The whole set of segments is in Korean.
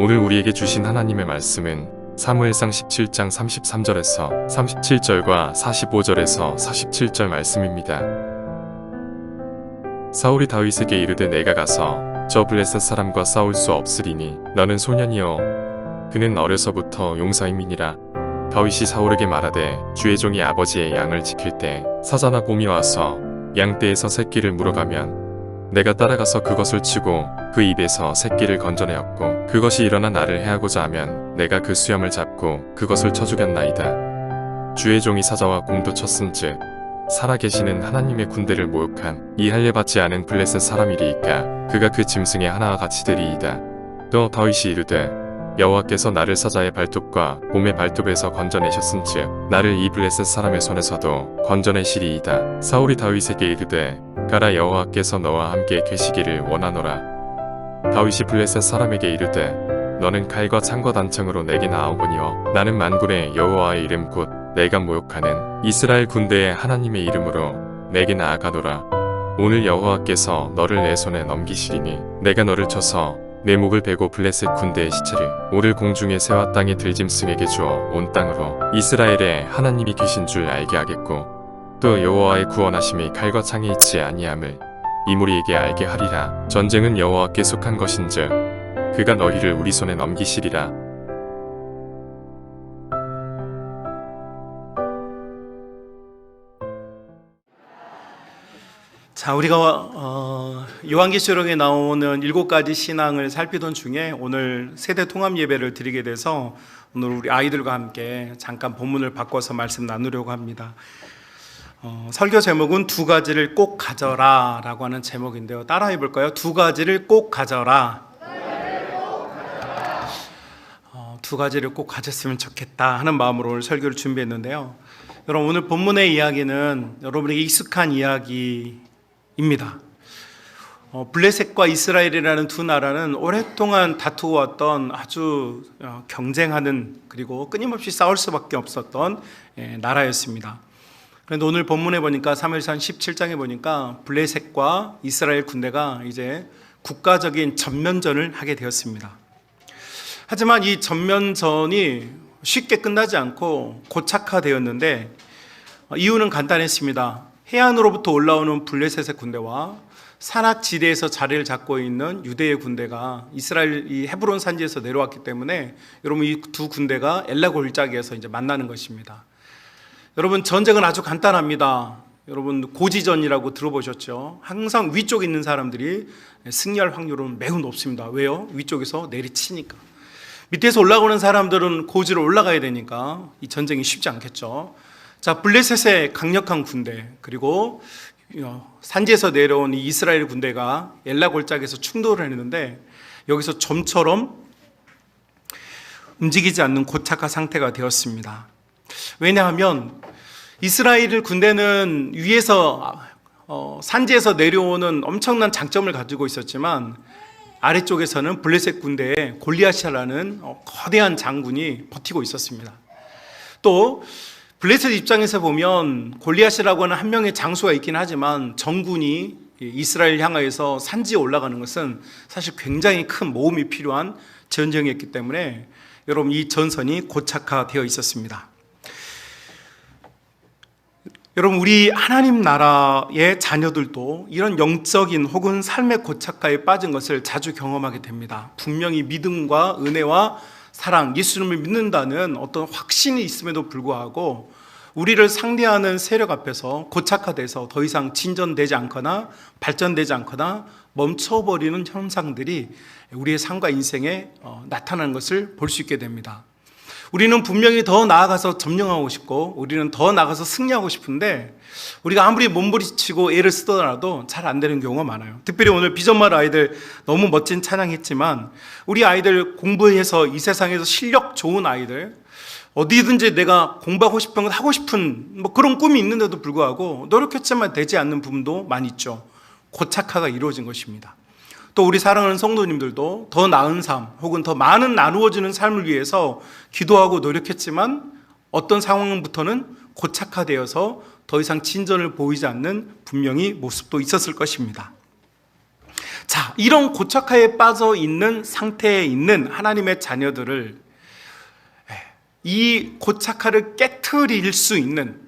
오늘 우리에게 주신 하나님의 말씀은 사무엘상 17장 33절에서 37절과 45절에서 47절 말씀입니다. 사울이 다윗에게 이르되 내가 가서 저 블레셋 사람과 싸울 수 없으리니 너는 소년이요 그는 어려서부터 용사임이니라. 다윗이 사울에게 말하되 주의 종이 아버지의 양을 지킬 때 사자나 곰이 와서 양떼에서 새끼를 물어가면 내가 따라가서 그것을 치고 그 입에서 새끼를 건져내었고 그것이 일어나 나를 해하고자 하면 내가 그 수염을 잡고 그것을 쳐 죽였나이다. 주의 종이 사자와 곰도 쳤은즉 살아계시는 하나님의 군대를 모욕한 이 할례받지 않은 블레셋 사람이리이까 그가 그 짐승의 하나와 같이 되리이다. 또 다윗이 이르되 여호와께서 나를 사자의 발톱과 곰의 발톱에서 건져내셨은즉 나를 이 블레셋 사람의 손에서도 건져내시리이다. 사울이 다윗에게 이르되 가라, 여호와께서 너와 함께 계시기를 원하노라. 다윗이 블레셋 사람에게 이르되 너는 칼과 창과 단창으로 내게 나아오거니와 나는 만군의 여호와의 이름 곧 내가 모욕하는 이스라엘 군대의 하나님의 이름으로 내게 나아가노라. 오늘 여호와께서 너를 내 손에 넘기시리니 내가 너를 쳐서 내 목을 베고 블레셋 군대의 시체를 오를 공중의 새와 땅의 들짐승에게 주어 온 땅으로 이스라엘의 하나님이 계신 줄 알게 하겠고 또 여호와의 구원하심이 칼과 창에 있지 아니함을 이 무리에게 알게 하리라. 전쟁은 여호와께 속한 것인즉 그가 너희를 우리 손에 넘기시리라. 자, 우리가 요한계시록에 나오는 7가지 신앙을 살피던 중에 오늘 세대 통합 예배를 드리게 돼서 오늘 우리 아이들과 함께 잠깐 본문을 바꿔서 말씀 나누려고 합니다. 설교 제목은 두 가지를 꼭 가져라 라고 하는 제목인데요. 따라해 볼까요? 두 가지를 꼭 가져라. 두 가지를 꼭 가졌으면 좋겠다 하는 마음으로 오늘 설교를 준비했는데요. 여러분, 오늘 본문의 이야기는 여러분에게 익숙한 이야기입니다. 블레셋과 이스라엘이라는 두 나라는 오랫동안 다투어왔던 아주 경쟁하는, 그리고 끊임없이 싸울 수밖에 없었던 나라였습니다. 그런데 오늘 본문에 보니까 사무엘상 17장에 보니까 블레셋과 이스라엘 군대가 이제 국가적인 전면전을 하게 되었습니다. 하지만 이 전면전이 쉽게 끝나지 않고 고착화되었는데 이유는 간단했습니다. 해안으로부터 올라오는 블레셋의 군대와 산악지대에서 자리를 잡고 있는 유대의 군대가 이스라엘 이 헤브론 산지에서 내려왔기 때문에 여러분 이 두 군대가 엘라 골짜기에서 이제 만나는 것입니다. 여러분, 전쟁은 아주 간단합니다. 여러분, 고지전이라고 들어보셨죠? 항상 위쪽에 있는 사람들이 승리할 확률은 매우 높습니다. 왜요? 위쪽에서 내리치니까. 밑에서 올라오는 사람들은 고지로 올라가야 되니까 이 전쟁이 쉽지 않겠죠. 자, 블레셋의 강력한 군대, 그리고 산지에서 내려온 이 이스라엘 군대가 엘라 골짜기에서 충돌을 했는데 여기서 좀처럼 움직이지 않는 고착화 상태가 되었습니다. 왜냐하면 이스라엘 군대는 위에서 산지에서 내려오는 엄청난 장점을 가지고 있었지만 아래쪽에서는 블레셋 군대의 골리앗이라는 거대한 장군이 버티고 있었습니다. 또 블레셋 입장에서 보면 골리앗이라고 하는 한 명의 장수가 있긴 하지만 정군이 이스라엘 향하여서 산지에 올라가는 것은 사실 굉장히 큰 모험이 필요한 전쟁이었기 때문에 여러분 이 전선이 고착화되어 있었습니다. 여러분, 우리 하나님 나라의 자녀들도 이런 영적인 혹은 삶의 고착화에 빠진 것을 자주 경험하게 됩니다. 분명히 믿음과 은혜와 사랑, 예수님을 믿는다는 어떤 확신이 있음에도 불구하고 우리를 상대하는 세력 앞에서 고착화돼서 더 이상 진전되지 않거나 발전되지 않거나 멈춰버리는 현상들이 우리의 삶과 인생에 나타나는 것을 볼 수 있게 됩니다. 우리는 분명히 더 나아가서 점령하고 싶고 우리는 더 나아가서 승리하고 싶은데 우리가 아무리 몸부림치고 애를 쓰더라도 잘 안 되는 경우가 많아요. 특별히 오늘 비전마을 아이들 너무 멋진 찬양했지만 우리 아이들 공부해서 이 세상에서 실력 좋은 아이들, 어디든지 내가 공부하고 싶은 것 하고 싶은 그런 꿈이 있는데도 불구하고 노력했지만 되지 않는 부분도 많이 있죠. 고착화가 이루어진 것입니다. 또 우리 사랑하는 성도님들도 더 나은 삶 혹은 더 많은 나누어지는 삶을 위해서 기도하고 노력했지만 어떤 상황부터는 고착화되어서 더 이상 진전을 보이지 않는 분명히 모습도 있었을 것입니다. 자, 이런 고착화에 빠져 있는 상태에 있는 하나님의 자녀들을 이 고착화를 깨트릴 수 있는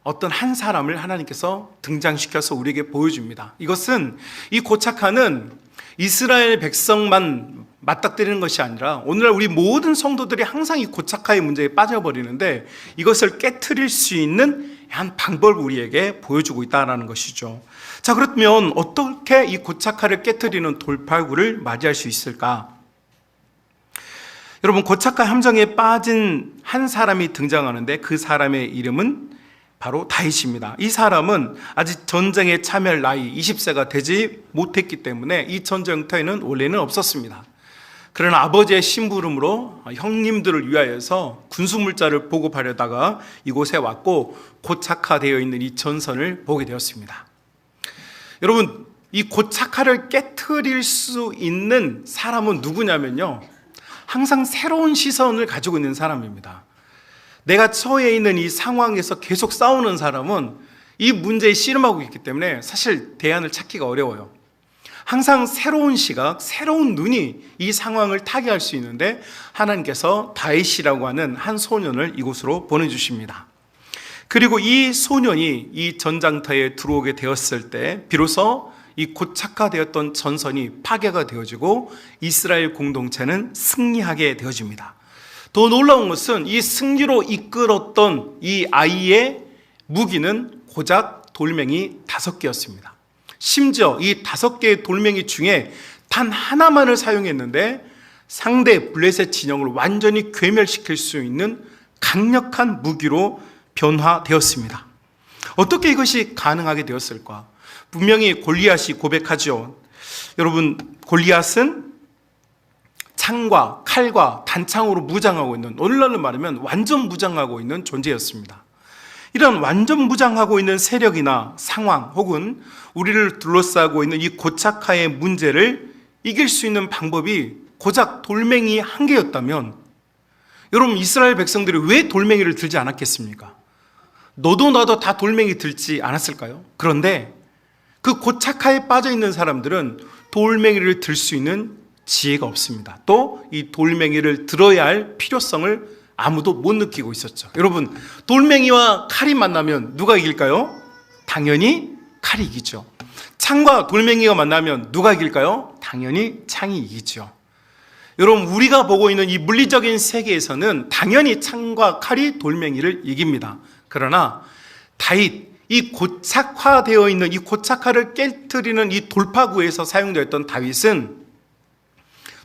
어떤 한 사람을 하나님께서 등장시켜서 우리에게 보여줍니다. 이것은 이 고착화는 이스라엘 백성만 맞닥뜨리는 것이 아니라 오늘날 우리 모든 성도들이 항상 이 고착화의 문제에 빠져버리는데 이것을 깨트릴 수 있는 한 방법을 우리에게 보여주고 있다는 것이죠. 자, 그렇다면 어떻게 이 고착화를 깨트리는 돌파구를 맞이할 수 있을까? 여러분, 고착화 함정에 빠진 한 사람이 등장하는데 그 사람의 이름은 바로 다윗입니다. 이 사람은 아직 전쟁에 참여할 나이 20세가 되지 못했기 때문에 이 전쟁터에는 원래는 없었습니다. 그러나 아버지의 심부름으로 형님들을 위하여서 군수물자를 보급하려다가 이곳에 왔고 고착화되어 있는 이 전선을 보게 되었습니다. 여러분, 이 고착화를 깨트릴 수 있는 사람은 누구냐면요, 항상 새로운 시선을 가지고 있는 사람입니다. 내가 처해 있는 이 상황에서 계속 싸우는 사람은 이 문제에 씨름하고 있기 때문에 사실 대안을 찾기가 어려워요. 항상 새로운 시각, 새로운 눈이 이 상황을 타개할 수 있는데 하나님께서 다윗이라고 하는 한 소년을 이곳으로 보내주십니다. 그리고 이 소년이 이 전장터에 들어오게 되었을 때 비로소 이 고착화되었던 전선이 파괴가 되어지고 이스라엘 공동체는 승리하게 되어집니다. 더 놀라운 것은 이 승리로 이끌었던 이 아이의 무기는 고작 돌멩이 5개였습니다. 심지어 이 5개의 돌멩이 중에 단 하나만을 사용했는데 상대 블레셋 진영을 완전히 괴멸시킬 수 있는 강력한 무기로 변화되었습니다. 어떻게 이것이 가능하게 되었을까? 분명히 골리앗이 고백하죠. 여러분, 골리앗은 창과 칼과 단창으로 무장하고 있는, 오늘날로 말하면 완전 무장하고 있는 존재였습니다. 이런 완전 무장하고 있는 세력이나 상황 혹은 우리를 둘러싸고 있는 이 고착화의 문제를 이길 수 있는 방법이 고작 돌멩이 한 개였다면 여러분, 이스라엘 백성들이 왜 돌멩이를 들지 않았겠습니까? 너도 나도 다 돌멩이 들지 않았을까요? 그런데 그 고착화에 빠져 있는 사람들은 돌멩이를 들 수 있는 지혜가 없습니다. 또 이 돌멩이를 들어야 할 필요성을 아무도 못 느끼고 있었죠. 여러분, 돌멩이와 칼이 만나면 누가 이길까요? 당연히 칼이 이기죠. 창과 돌멩이가 만나면 누가 이길까요? 당연히 창이 이기죠. 여러분, 우리가 보고 있는 이 물리적인 세계에서는 당연히 창과 칼이 돌멩이를 이깁니다. 그러나 다윗, 이 고착화되어 있는 이 고착화를 깨트리는 이 돌파구에서 사용되었던 다윗은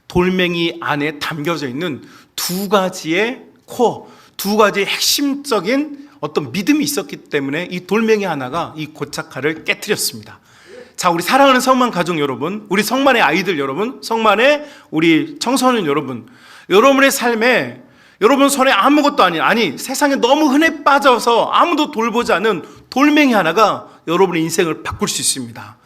돌멩이 안에 담겨져 있는 두 가지의 코어, 두 가지의 핵심적인 어떤 믿음이 있었기 때문에 이 돌멩이 하나가 이 고착화를 깨트렸습니다. 자, 우리 사랑하는 성만 가족 여러분, 우리 성만의 아이들 여러분, 성만의 우리 청소년 여러분, 여러분의 삶에 여러분 손에 아무것도 아니 세상에 너무 흔해 빠져서 아무도 돌보지 않은 돌멩이 하나가 여러분의 인생을 바꿀 수 있습니다.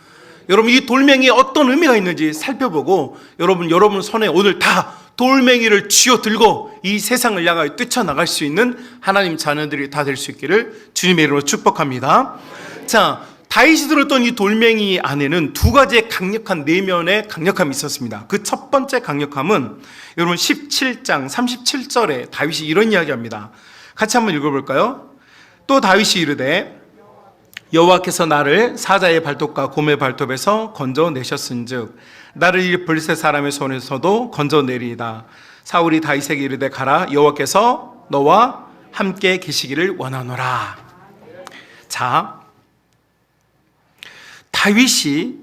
여러분, 이 돌멩이에 어떤 의미가 있는지 살펴보고 여러분 손에 오늘 다 돌멩이를 쥐어 들고 이 세상을 향하여 뛰쳐나갈 수 있는 하나님 자녀들이 다 될 수 있기를 주님의 이름으로 축복합니다. 자, 다윗이 들었던 이 돌멩이 안에는 두 가지의 강력한 내면의 강력함이 있었습니다. 그 첫 번째 강력함은 여러분 17장 37절에 다윗이 이런 이야기합니다. 같이 한번 읽어볼까요? 또 다윗이 이르되 여호와께서 나를 사자의 발톱과 곰의 발톱에서 건져내셨은즉 나를 이 블레셋 사람의 손에서도 건져내리이다. 사울이 다윗에게 이르되 가라, 여호와께서 너와 함께 계시기를 원하노라. 자, 다윗이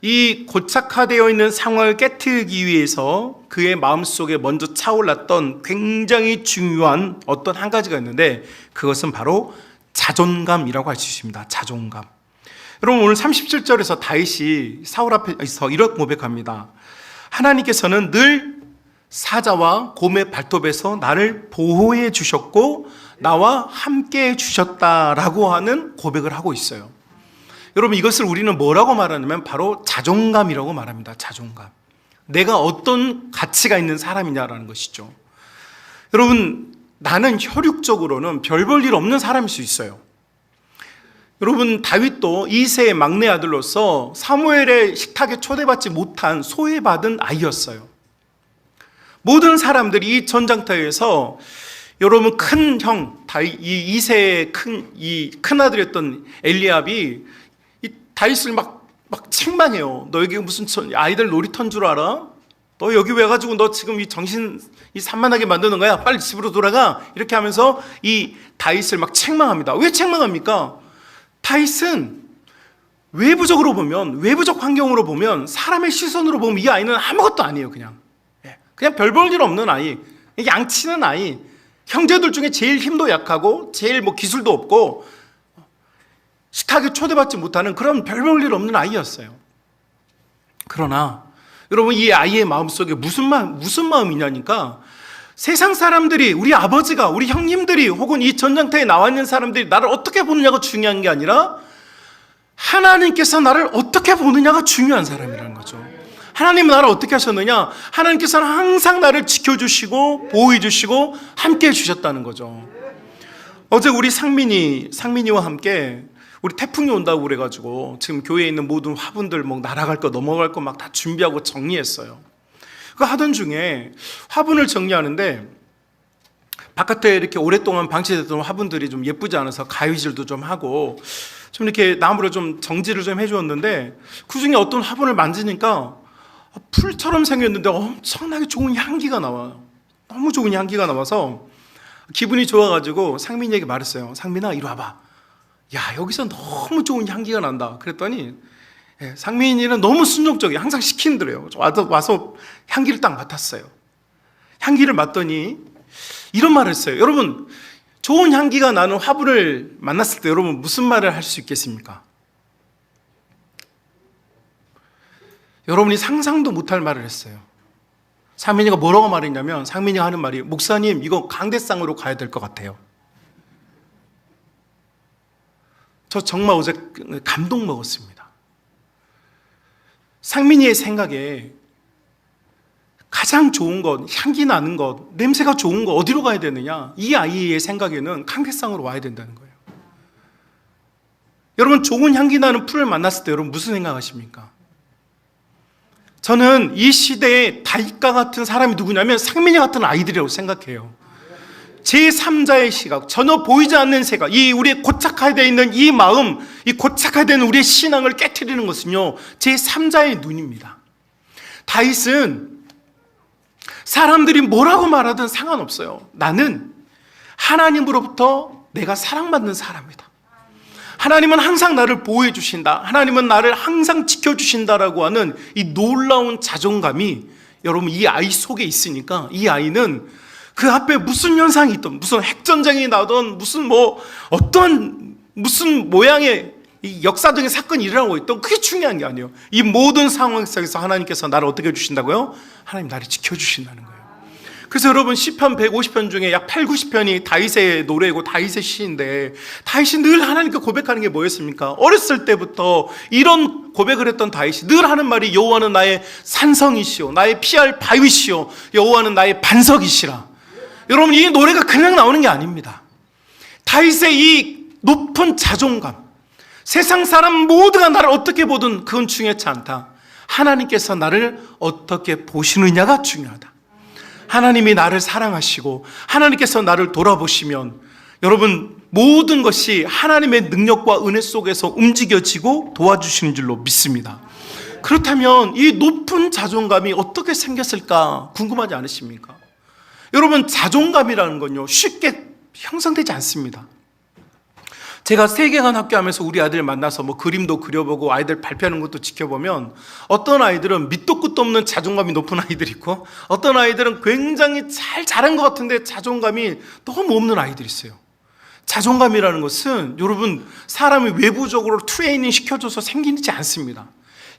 이 고착화되어 있는 상황을 깨트리기 위해서 그의 마음속에 먼저 차올랐던 굉장히 중요한 어떤 한 가지가 있는데 그것은 바로 자존감이라고 할 수 있습니다. 자존감. 여러분, 오늘 37절에서 다윗이 사울 앞에서 이렇게 고백합니다. 하나님께서는 늘 사자와 곰의 발톱에서 나를 보호해 주셨고 나와 함께 해 주셨다라고 하는 고백을 하고 있어요. 여러분, 이것을 우리는 뭐라고 말하냐면 바로 자존감이라고 말합니다. 자존감. 내가 어떤 가치가 있는 사람이냐라는 것이죠. 여러분, 나는 혈육적으로는 별 볼 일 없는 사람일 수 있어요. 여러분, 다윗도 이새의 막내 아들로서 사무엘의 식탁에 초대받지 못한 소외받은 아이였어요. 모든 사람들이 이 전장터에서 여러분 큰 형, 이 이새의 큰 아들이었던 엘리압이 이 다윗을 막 책망해요. 너 여기 무슨 아이들 놀이터인 줄 알아? 너 여기 왜 가지고 너 지금 이 정신 산만하게 만드는 거야? 빨리 집으로 돌아가. 이렇게 하면서 이 다윗을 막 책망합니다. 왜 책망합니까? 다윗은 외부적으로 보면, 외부적 환경으로 보면, 사람의 시선으로 보면 이 아이는 아무것도 아니에요. 그냥 별 볼 일 없는 아이, 양치는 아이, 형제들 중에 제일 힘도 약하고 제일 기술도 없고 식탁에 초대받지 못하는 그런 별 볼 일 없는 아이였어요. 그러나 여러분, 이 아이의 마음속에 무슨 마음이냐니까, 세상 사람들이, 우리 아버지가, 우리 형님들이, 혹은 이 전장터에 나와 있는 사람들이 나를 어떻게 보느냐가 중요한 게 아니라 하나님께서 나를 어떻게 보느냐가 중요한 사람이라는 거죠. 하나님은 나를 어떻게 하셨느냐? 하나님께서는 항상 나를 지켜주시고 보호해주시고 함께해 주셨다는 거죠. 어제 우리 상민이와 함께 우리 태풍이 온다고 그래가지고 지금 교회에 있는 모든 화분들 날아갈 거 넘어갈 거 막 다 준비하고 정리했어요. 그 하던 중에 화분을 정리하는데 바깥에 이렇게 오랫동안 방치됐던 화분들이 좀 예쁘지 않아서 가위질도 좀 하고 좀 이렇게 나무로 좀 정지를 좀 해주었는데, 그 중에 어떤 화분을 만지니까 풀처럼 생겼는데 엄청나게 좋은 향기가 나와요. 너무 좋은 향기가 나와서 기분이 좋아가지고 상민이에게 말했어요. 상민아, 이리 와봐. 야, 여기서 너무 좋은 향기가 난다. 그랬더니 상민이는 너무 순종적이에요. 항상 시키는 대로요. 와서 향기를 딱 맡았어요. 향기를 맡더니 이런 말을 했어요. 여러분, 좋은 향기가 나는 화분을 만났을 때 여러분 무슨 말을 할 수 있겠습니까? 여러분이 상상도 못할 말을 했어요. 상민이가 뭐라고 말했냐면, 상민이가 하는 말이, 목사님, 이거 강대상으로 가야 될 것 같아요. 저 정말 어제 감동 먹었습니다. 상민이의 생각에 가장 좋은 것, 향기 나는 것, 냄새가 좋은 것 어디로 가야 되느냐? 이 아이의 생각에는 강대상으로 와야 된다는 거예요. 여러분, 좋은 향기 나는 풀을 만났을 때 여러분 무슨 생각하십니까? 저는 이 시대에 다윗과 같은 사람이 누구냐면 상민이 같은 아이들이라고 생각해요. 제3자의 시각, 전혀 보이지 않는 세각, 이 우리의 고착화되어 있는 이 마음, 이 고착화되는 우리의 신앙을 깨트리는 것은요, 제3자의 눈입니다. 다윗은 사람들이 뭐라고 말하든 상관없어요. 나는 하나님으로부터 내가 사랑받는 사람이다. 하나님은 항상 나를 보호해 주신다. 하나님은 나를 항상 지켜주신다라고 하는 이 놀라운 자존감이 여러분 이 아이 속에 있으니까, 이 아이는 그 앞에 무슨 현상이 있든, 무슨 핵전쟁이 나든, 무슨 모양의 이 역사적인 사건이 일어나고 있던, 그게 중요한 게 아니에요. 이 모든 상황 속에서 하나님께서 나를 어떻게 해주신다고요? 하나님 나를 지켜주신다는 거예요. 그래서 여러분, 시편 150편 중에 약 8, 90편이 다윗의 노래고 다윗의 시인데, 다윗이 늘 하나님께 고백하는 게 뭐였습니까? 어렸을 때부터 이런 고백을 했던 다윗이 늘 하는 말이, 여호와는 나의 산성이시오, 나의 피할 바위시오, 여호와는 나의 반석이시라. 여러분, 이 노래가 그냥 나오는 게 아닙니다. 다윗의 이 높은 자존감, 세상 사람 모두가 나를 어떻게 보든 그건 중요치 않다. 하나님께서 나를 어떻게 보시느냐가 중요하다. 하나님이 나를 사랑하시고 하나님께서 나를 돌아보시면 여러분 모든 것이 하나님의 능력과 은혜 속에서 움직여지고 도와주시는 줄로 믿습니다. 그렇다면 이 높은 자존감이 어떻게 생겼을까 궁금하지 않으십니까? 여러분, 자존감이라는 건요 쉽게 형성되지 않습니다. 제가 세계관 학교하면서 우리 아이들 만나서 그림도 그려보고 아이들 발표하는 것도 지켜보면, 어떤 아이들은 밑도 끝도 없는 자존감이 높은 아이들이 있고, 어떤 아이들은 굉장히 잘 자란 것 같은데 자존감이 너무 없는 아이들이 있어요. 자존감이라는 것은 여러분 사람이 외부적으로 트레이닝 시켜줘서 생기지 않습니다.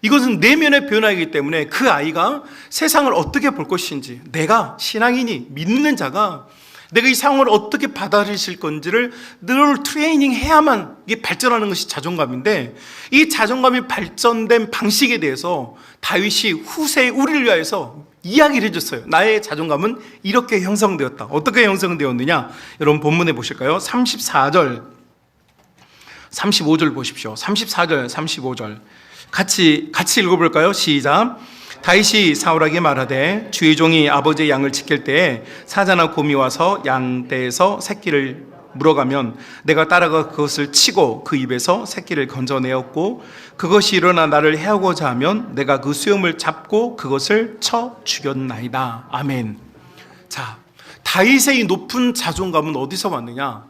이것은 내면의 변화이기 때문에 그 아이가 세상을 어떻게 볼 것인지, 내가 신앙인이 믿는 자가 내가 이 상황을 어떻게 받아들이실 건지를 늘 트레이닝 해야만 이게 발전하는 것이 자존감인데, 이 자존감이 발전된 방식에 대해서 다윗이 후세의 우리를 위하여서 이야기를 해줬어요. 나의 자존감은 이렇게 형성되었다. 어떻게 형성되었느냐? 여러분 본문에 보실까요? 34절 35절 보십시오. 34절, 35절. 같이 읽어볼까요? 시작. 다윗이 사울에게 말하되 주의 종이 아버지의 양을 지킬 때에 사자나 곰이 와서 양 떼에서 새끼를 물어가면 내가 따라가 그것을 치고 그 입에서 새끼를 건져내었고 그것이 일어나 나를 해하고자 하면 내가 그 수염을 잡고 그것을 쳐 죽였나이다. 아멘. 자, 다윗의 이 높은 자존감은 어디서 왔느냐?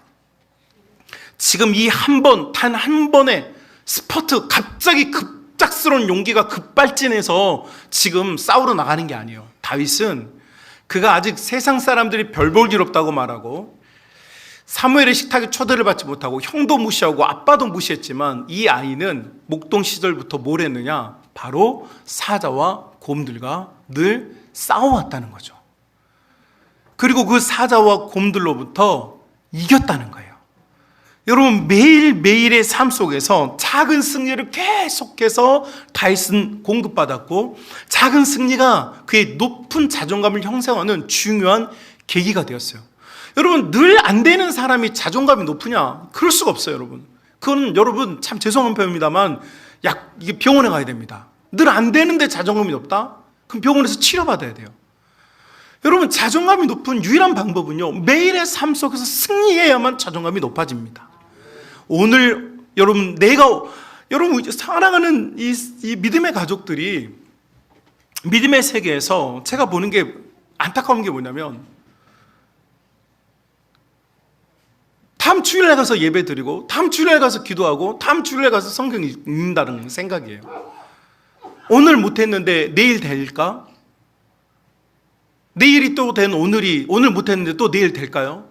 지금 이 단 한 번의 스퍼트, 갑자기 급작스러운 용기가 급발진해서 지금 싸우러 나가는 게 아니에요. 다윗은 그가 아직 세상 사람들이 별 볼 일 없다고 말하고 사무엘의 식탁에 초대를 받지 못하고 형도 무시하고 아빠도 무시했지만 이 아이는 목동 시절부터 뭘 했느냐? 바로 사자와 곰들과 늘 싸워왔다는 거죠. 그리고 그 사자와 곰들로부터 이겼다는 거예요. 여러분, 매일매일의 삶 속에서 작은 승리를 계속해서 다윗은 공급받았고 작은 승리가 그의 높은 자존감을 형성하는 중요한 계기가 되었어요. 여러분, 늘 안 되는 사람이 자존감이 높으냐? 그럴 수가 없어요, 여러분. 그건 여러분 참 죄송한 표현입니다만 이게 병원에 가야 됩니다. 늘 안 되는데 자존감이 높다? 그럼 병원에서 치료받아야 돼요. 여러분, 자존감이 높은 유일한 방법은요, 매일의 삶 속에서 승리해야만 자존감이 높아집니다. 오늘 여러분 사랑하는 이 믿음의 가족들이 믿음의 세계에서 제가 보는 게 안타까운 게 뭐냐면 다음 주일에 가서 예배 드리고 다음 주일에 가서 기도하고 다음 주일에 가서 성경 읽는다는 생각이에요. 오늘 못했는데 내일 될까? 내일이 또 된 오늘 못했는데 또 내일 될까요?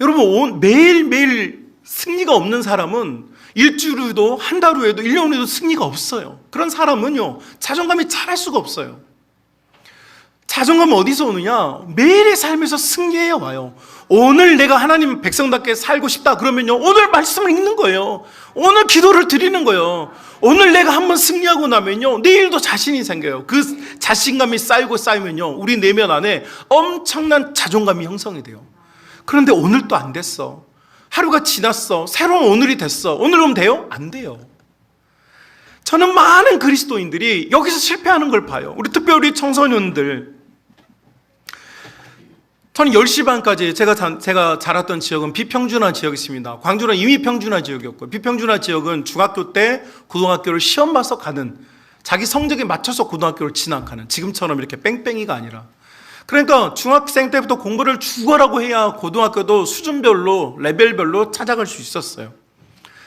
여러분, 매일매일 승리가 없는 사람은 일주일 후에도 한 달 후에도 1년 후에도 승리가 없어요. 그런 사람은요, 자존감이 자랄 수가 없어요. 자존감은 어디서 오느냐? 매일의 삶에서 승리해야 와요. 오늘 내가 하나님 백성답게 살고 싶다 그러면요, 오늘 말씀을 읽는 거예요. 오늘 기도를 드리는 거예요. 오늘 내가 한번 승리하고 나면요, 내일도 자신이 생겨요. 그 자신감이 쌓이면요, 우리 내면 안에 엄청난 자존감이 형성이 돼요. 그런데 오늘 또 안 됐어. 하루가 지났어. 새로운 오늘이 됐어. 오늘 오면 돼요? 안 돼요. 저는 많은 그리스도인들이 여기서 실패하는 걸 봐요. 특별히 청소년들. 저는 10시 반까지 제가 자랐던 지역은 비평준화 지역이 있습니다. 광주는 이미 평준화 지역이었고요. 비평준화 지역은 중학교 때 고등학교를 시험 봐서 가는, 자기 성적에 맞춰서 고등학교를 진학하는, 지금처럼 이렇게 뺑뺑이가 아니라. 그러니까 중학생 때부터 공부를 죽어라고 해야 고등학교도 수준별로 레벨별로 찾아갈 수 있었어요.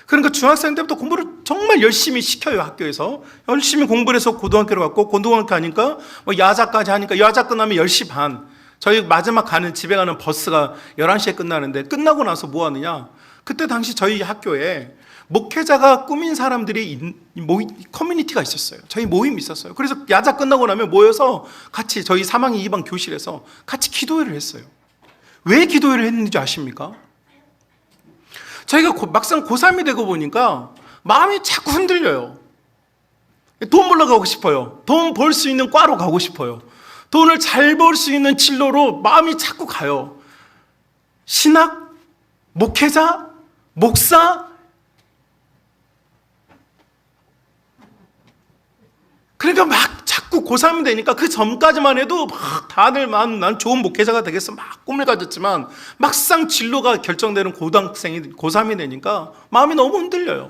그러니까 중학생 때부터 공부를 정말 열심히 시켜요. 학교에서 열심히 공부를 해서 고등학교를 갔고, 고등학교 가니까 야자까지 하니까 야자 끝나면 10시 반, 저희 마지막 집에 가는 버스가 11시에 끝나는데, 끝나고 나서 뭐 하느냐, 그때 당시 저희 학교에 목회자가 꾸민 사람들이 커뮤니티가 있었어요. 저희 모임이 있었어요. 그래서 야자 끝나고 나면 모여서 같이 저희 3학년 2반 교실에서 같이 기도회를 했어요. 왜 기도회를 했는지 아십니까? 저희가 막상 고3이 되고 보니까 마음이 자꾸 흔들려요. 돈 벌러 가고 싶어요. 돈 벌 수 있는 과로 가고 싶어요. 돈을 잘 벌 수 있는 진로로 마음이 자꾸 가요. 신학, 목회자, 목사. 그러니까 막 자꾸 고3이 되니까, 그 전까지만 해도 막 다들 난 좋은 목회자가 되겠어 막 꿈을 가졌지만, 막상 진로가 결정되는 고3이 되니까 마음이 너무 흔들려요.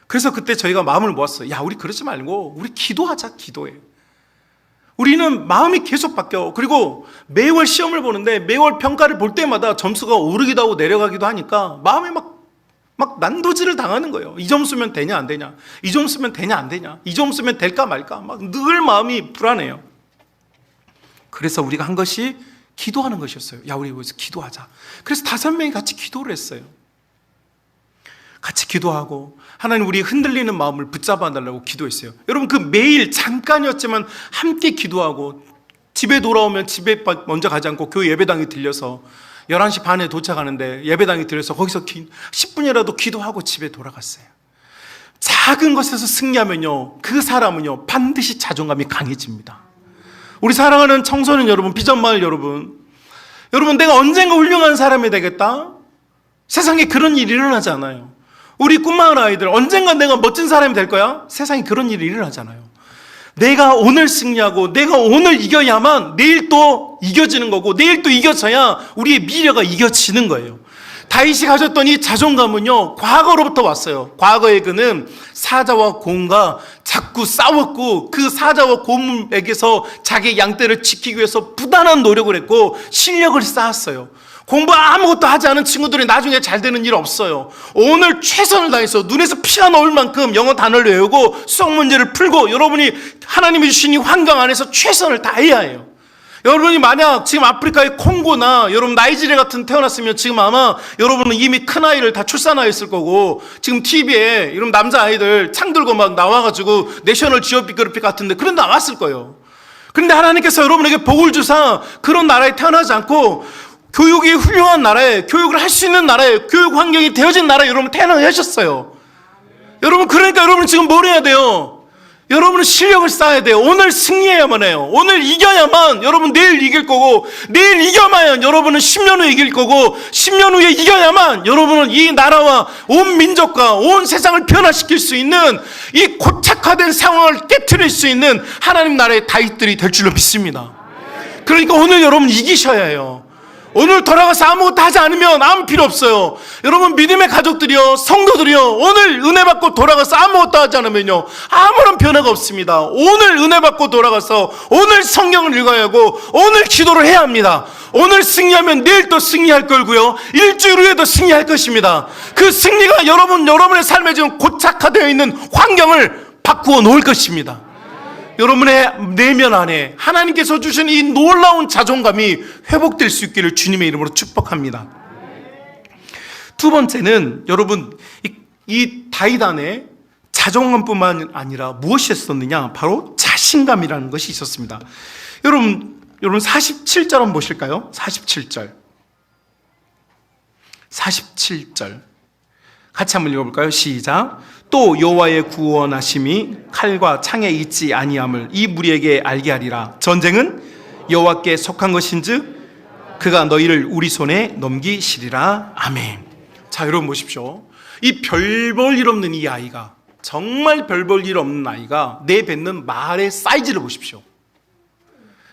그래서 그때 저희가 마음을 모았어요. 야, 우리 그러지 말고 우리 기도하자. 기도해. 우리는 마음이 계속 바뀌어. 그리고 매월 시험을 보는데 매월 평가를 볼 때마다 점수가 오르기도 하고 내려가기도 하니까 마음이 막 난도질을 당하는 거예요. 이 점수면 되냐 안 되냐, 이 점수면 되냐 안 되냐, 이 점수면 될까 말까, 막 늘 마음이 불안해요. 그래서 우리가 한 것이 기도하는 것이었어요. 야, 우리 여기서 기도하자. 그래서 5명이 같이 기도를 했어요. 같이 기도하고 하나님, 우리 흔들리는 마음을 붙잡아 달라고 기도했어요. 여러분, 그 매일 잠깐이었지만 함께 기도하고, 집에 돌아오면 집에 먼저 가지 않고 교회 예배당에 들려서 11시 반에 도착하는데 예배당에 들려서 거기서 10분이라도 기도하고 집에 돌아갔어요. 작은 것에서 승리하면요, 그 사람은요 반드시 자존감이 강해집니다. 우리 사랑하는 청소년 여러분, 비전마을 여러분, 내가 언젠가 훌륭한 사람이 되겠다? 세상에 그런 일이 일어나지 않아요. 우리 꿈마을 아이들 언젠가 내가 멋진 사람이 될 거야? 세상에 그런 일이 일어나잖아요. 내가 오늘 승리하고 내가 오늘 이겨야만 내일 또 이겨지는 거고 내일 또 이겨져야 우리의 미래가 이겨지는 거예요. 다윗이 가졌던 이 자존감은요, 과거로부터 왔어요. 과거에 그는 사자와 곰과 자꾸 싸웠고 그 사자와 곰에게서 자기의 양떼를 지키기 위해서 부단한 노력을 했고 실력을 쌓았어요. 공부 아무것도 하지 않은 친구들이 나중에 잘 되는 일 없어요. 오늘 최선을 다해서 눈에서 피가 나올 만큼 영어 단어를 외우고 수학 문제를 풀고 여러분이 하나님이 주신 이 환경 안에서 최선을 다해야 해요. 여러분이 만약 지금 아프리카의 콩고나 여러분 나이지리아 같은 태어났으면 지금 아마 여러분은 이미 큰 아이를 다 출산하였을 거고 지금 TV에 이런 남자아이들 창 들고 막 나와가지고 내셔널 지오그래픽 같은데 그런 데 나왔을 거예요. 그런데 하나님께서 여러분에게 복을 주사 그런 나라에 태어나지 않고 교육이 훌륭한 나라에, 교육을 할 수 있는 나라에, 교육 환경이 되어진 나라에 여러분 태어나게 하셨어요. 여러분, 그러니까 여러분 지금 뭘 해야 돼요? 여러분은 실력을 쌓아야 돼요. 오늘 승리해야만 해요. 오늘 이겨야만 여러분 내일 이길 거고, 내일 이겨야만 여러분은 10년 후에 이길 거고, 10년 후에 이겨야만 여러분은 이 나라와 온 민족과 온 세상을 변화시킬 수 있는 이 고착화된 상황을 깨트릴 수 있는 하나님 나라의 다윗들이 될 줄로 믿습니다. 그러니까 오늘 여러분 이기셔야 해요. 오늘 돌아가서 아무것도 하지 않으면 아무 필요 없어요. 여러분 믿음의 가족들이요, 성도들이요, 오늘 은혜 받고 돌아가서 아무것도 하지 않으면요 아무런 변화가 없습니다. 오늘 은혜 받고 돌아가서 오늘 성경을 읽어야 하고 오늘 기도를 해야 합니다. 오늘 승리하면 내일 또 승리할 걸고요, 일주일 후에도 승리할 것입니다. 그 승리가 여러분의 삶에 지금 고착화되어 있는 환경을 바꾸어 놓을 것입니다. 여러분의 내면 안에 하나님께서 주신 이 놀라운 자존감이 회복될 수 있기를 주님의 이름으로 축복합니다. 두 번째는 여러분 이 다윗 안에 자존감뿐만 아니라 무엇이 있었느냐, 바로 자신감이라는 것이 있었습니다. 여러분 47절 한번 보실까요? 47절 같이 한번 읽어볼까요? 시작. 또 여호와의 구원하심이 칼과 창에 있지 아니함을 이 무리에게 알게 하리라. 전쟁은 여호와께 속한 것인즉 그가 너희를 우리 손에 넘기시리라. 아멘. 자, 여러분 보십시오. 이 별 볼 일 없는 이 아이가, 정말 별 볼 일 없는 아이가 내뱉는 말의 사이즈를 보십시오.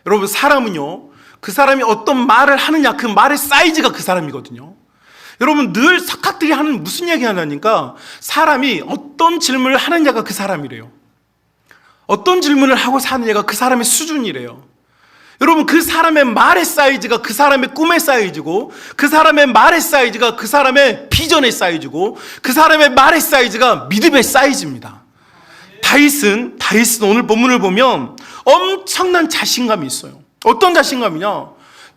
여러분 사람은요, 그 사람이 어떤 말을 하느냐, 그 말의 사이즈가 그 사람이거든요. 여러분 늘 석학들이 하는 무슨 얘기 하냐니까, 사람이 어떤 질문을 하느냐가 그 사람이래요. 어떤 질문을 하고 사느냐가 그 사람의 수준이래요. 여러분 그 사람의 말의 사이즈가 그 사람의 꿈의 사이즈고, 그 사람의 말의 사이즈가 그 사람의 비전의 사이즈고, 그 사람의 말의 사이즈가 믿음의 사이즈입니다. 다윗은 오늘 본문을 보면 엄청난 자신감이 있어요. 어떤 자신감이냐,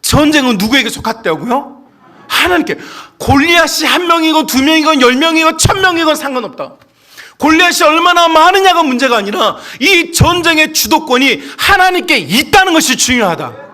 전쟁은 누구에게 속했다고요? 하나님께. 골리앗이 1명이건 2명이건 10명이건 1000명이건 상관없다. 골리앗이 얼마나 많으냐가 문제가 아니라 이 전쟁의 주도권이 하나님께 있다는 것이 중요하다.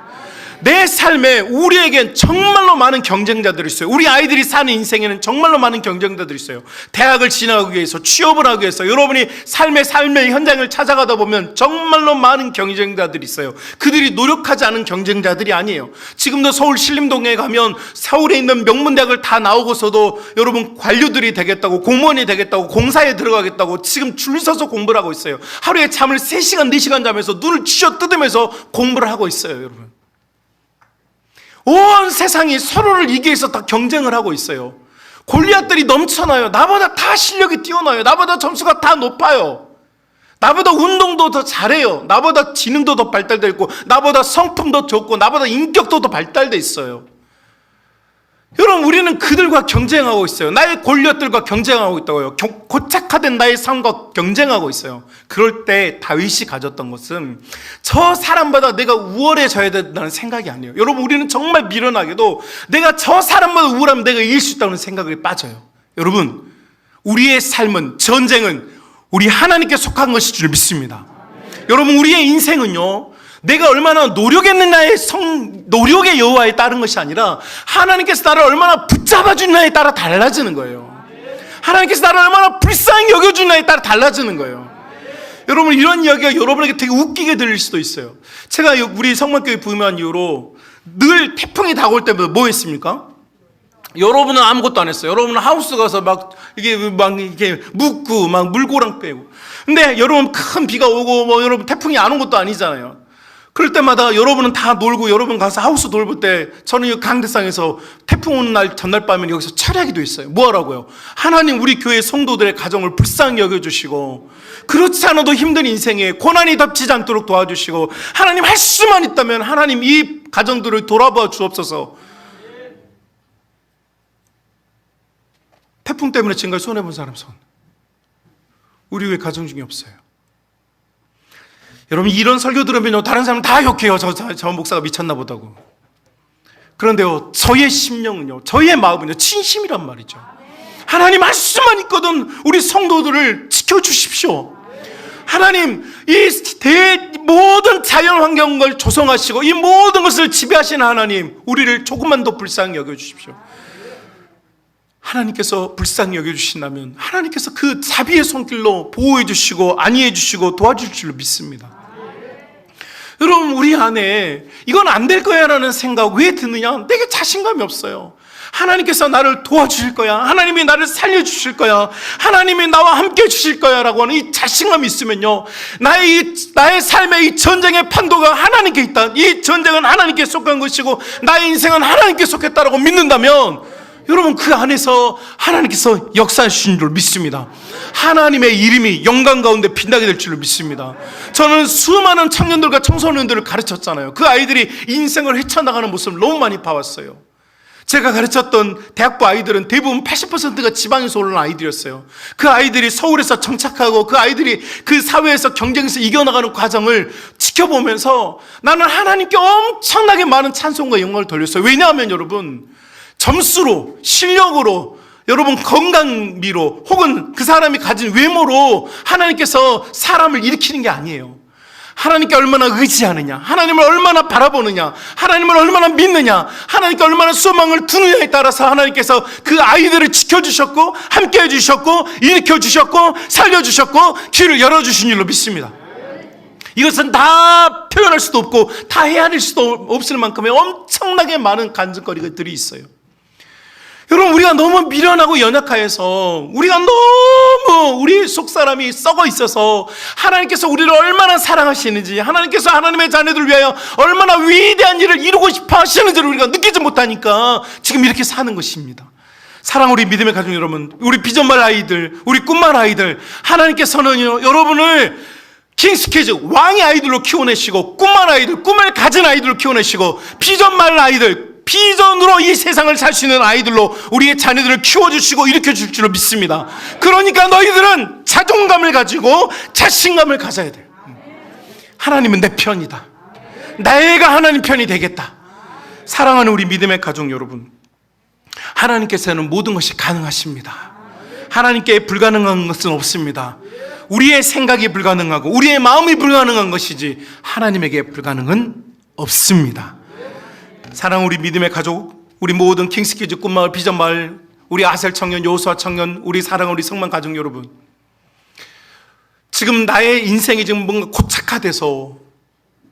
내 삶에 우리에겐 정말로 많은 경쟁자들이 있어요. 우리 아이들이 사는 인생에는 정말로 많은 경쟁자들이 있어요. 대학을 진학하기 위해서, 취업을 하기 위해서 여러분이 삶의 현장을 찾아가다 보면 정말로 많은 경쟁자들이 있어요. 그들이 노력하지 않은 경쟁자들이 아니에요. 지금도 서울 신림동에 가면 서울에 있는 명문대학을 다 나오고서도 여러분 관료들이 되겠다고, 공무원이 되겠다고, 공사에 들어가겠다고 지금 줄 서서 공부를 하고 있어요. 하루에 잠을 3시간 4시간 자면서 눈을 쥐어 뜯으면서 공부를 하고 있어요. 여러분, 온 세상이 서로를 이기기 위해서 다 경쟁을 하고 있어요. 골리앗들이 넘쳐나요. 나보다 다 실력이 뛰어나요. 나보다 점수가 다 높아요. 나보다 운동도 더 잘해요. 나보다 지능도 더 발달되어 있고, 나보다 성품도 좋고, 나보다 인격도 더 발달되어 있어요. 여러분 우리는 그들과 경쟁하고 있어요. 나의 골리앗들과 경쟁하고 있다고요. 고착화된 나의 삶과 경쟁하고 있어요. 그럴 때 다윗이 가졌던 것은 저 사람보다 내가 우월해져야 된다는 생각이 아니에요. 여러분 우리는 정말 미련하게도 내가 저 사람보다 우월하면 내가 이길 수 있다는 생각에 빠져요. 여러분 우리의 삶은, 전쟁은 우리 하나님께 속한 것일 줄 믿습니다. 여러분 우리의 인생은요, 내가 얼마나 노력했느냐의 노력의 여호와에 따른 것이 아니라 하나님께서 나를 얼마나 붙잡아 주느냐에 따라 달라지는 거예요. 하나님께서 나를 얼마나 불쌍히 여겨주느냐에 따라 달라지는 거예요. 여러분 이런 이야기가 여러분에게 되게 웃기게 들릴 수도 있어요. 제가 우리 성만교회 부임한 이후로 늘 태풍이 다가올 때마다 뭐 했습니까? 여러분은 아무것도 안 했어요. 여러분은 하우스 가서 막 이게 묻고 막 물고랑 빼고. 근데 여러분 큰 비가 오고 뭐 여러분 태풍이 안 온 것도 아니잖아요. 그럴 때마다 여러분은 다 놀고 여러분 가서 하우스 돌볼 때 저는 이 강대상에서 태풍 오는 날 전날 밤에 여기서 철야기도 있어요. 뭐 하라고요? 하나님 우리 교회 성도들의 가정을 불쌍히 여겨주시고 그렇지 않아도 힘든 인생에 고난이 덮치지 않도록 도와주시고 하나님 할 수만 있다면 하나님 이 가정들을 돌아봐 주옵소서. 태풍 때문에 지금까지 손해본 사람 손. 우리 교회 가정 중에 없어요. 여러분 이런 설교 들으면요 다른 사람 다 욕해요. 저 목사가 미쳤나 보다고. 그런데요 저의 심령은요 저의 마음은요 진심이란 말이죠. 하나님 할 수만 있거든 우리 성도들을 지켜주십시오. 하나님 이 모든 자연 환경을 조성하시고 이 모든 것을 지배하시는 하나님 우리를 조금만 더 불쌍히 여겨주십시오. 하나님께서 불쌍히 여겨주신다면 하나님께서 그 자비의 손길로 보호해 주시고 안위해 주시고 도와줄 줄로 믿습니다. 여러분 우리 안에 이건 안 될 거야 라는 생각 왜 드느냐? 내게 자신감이 없어요. 하나님께서 나를 도와주실 거야. 하나님이 나를 살려주실 거야. 하나님이 나와 함께 해주실 거야 라고 하는 이 자신감이 있으면요 나의 삶의 이 전쟁의 판도가 하나님께 있다. 이 전쟁은 하나님께 속한 것이고 나의 인생은 하나님께 속했다라고 믿는다면 여러분 그 안에서 하나님께서 역사하신 줄 믿습니다. 하나님의 이름이 영광 가운데 빛나게 될 줄로 믿습니다. 저는 수많은 청년들과 청소년들을 가르쳤잖아요. 그 아이들이 인생을 헤쳐나가는 모습을 너무 많이 봐왔어요. 제가 가르쳤던 대학부 아이들은 대부분 80%가 지방에서 올라온 아이들이었어요. 그 아이들이 서울에서 정착하고 그 아이들이 그 사회에서 경쟁에서 이겨나가는 과정을 지켜보면서 나는 하나님께 엄청나게 많은 찬송과 영광을 돌렸어요. 왜냐하면 여러분 점수로, 실력으로, 여러분 건강미로 혹은 그 사람이 가진 외모로 하나님께서 사람을 일으키는 게 아니에요. 하나님께 얼마나 의지하느냐, 하나님을 얼마나 바라보느냐, 하나님을 얼마나 믿느냐, 하나님께 얼마나 소망을 두느냐에 따라서 하나님께서 그 아이들을 지켜주셨고 함께 해주셨고 일으켜주셨고 살려주셨고 길을 열어주신 줄로 믿습니다. 이것은 다 표현할 수도 없고 다 헤아릴 수도 없을 만큼의 엄청나게 많은 간증거리들이 있어요. 여러분 우리가 너무 미련하고 연약하여서 우리가 너무 우리 속사람이 썩어 있어서 하나님께서 우리를 얼마나 사랑하시는지 하나님께서 하나님의 자녀들을 위하여 얼마나 위대한 일을 이루고 싶어 하시는지를 우리가 느끼지 못하니까 지금 이렇게 사는 것입니다. 사랑 우리 믿음의 가족 여러분, 우리 비전말 아이들, 우리 꿈말 아이들, 하나님께서는요 여러분을 킹스키즈 왕의 아이들로 키워내시고 꿈말 아이들, 꿈을 가진 아이들로 키워내시고 비전말 아이들, 비전으로 이 세상을 살 수 있는 아이들로 우리의 자녀들을 키워주시고 일으켜줄 줄로 믿습니다. 그러니까 너희들은 자존감을 가지고 자신감을 가져야 돼요. 하나님은 내 편이다. 내가 하나님 편이 되겠다. 사랑하는 우리 믿음의 가족 여러분, 하나님께서는 모든 것이 가능하십니다. 하나님께 불가능한 것은 없습니다. 우리의 생각이 불가능하고 우리의 마음이 불가능한 것이지 하나님에게 불가능은 없습니다. 사랑 우리 믿음의 가족, 우리 모든 킹스키즈 꿈마을 비전마을, 우리 아셀 청년, 여호수아 청년, 우리 사랑 우리 성만 가족 여러분, 지금 나의 인생이 지금 뭔가 고착화돼서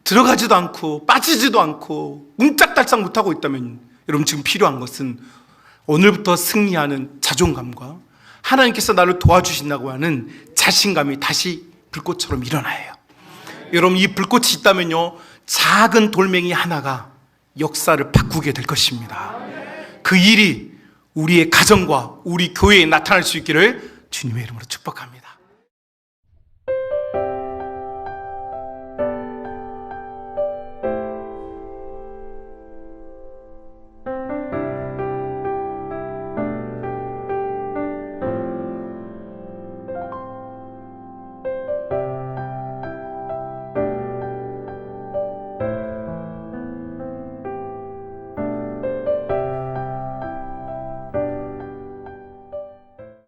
들어가지도 않고 빠지지도 않고 뭉짝달싹 못하고 있다면 여러분 지금 필요한 것은 오늘부터 승리하는 자존감과 하나님께서 나를 도와주신다고 하는 자신감이 다시 불꽃처럼 일어나야 해요. 여러분 이 불꽃이 있다면요 작은 돌멩이 하나가 역사를 바꾸게 될 것입니다. 그 일이 우리의 가정과 우리 교회에 나타날 수 있기를 주님의 이름으로 축복합니다.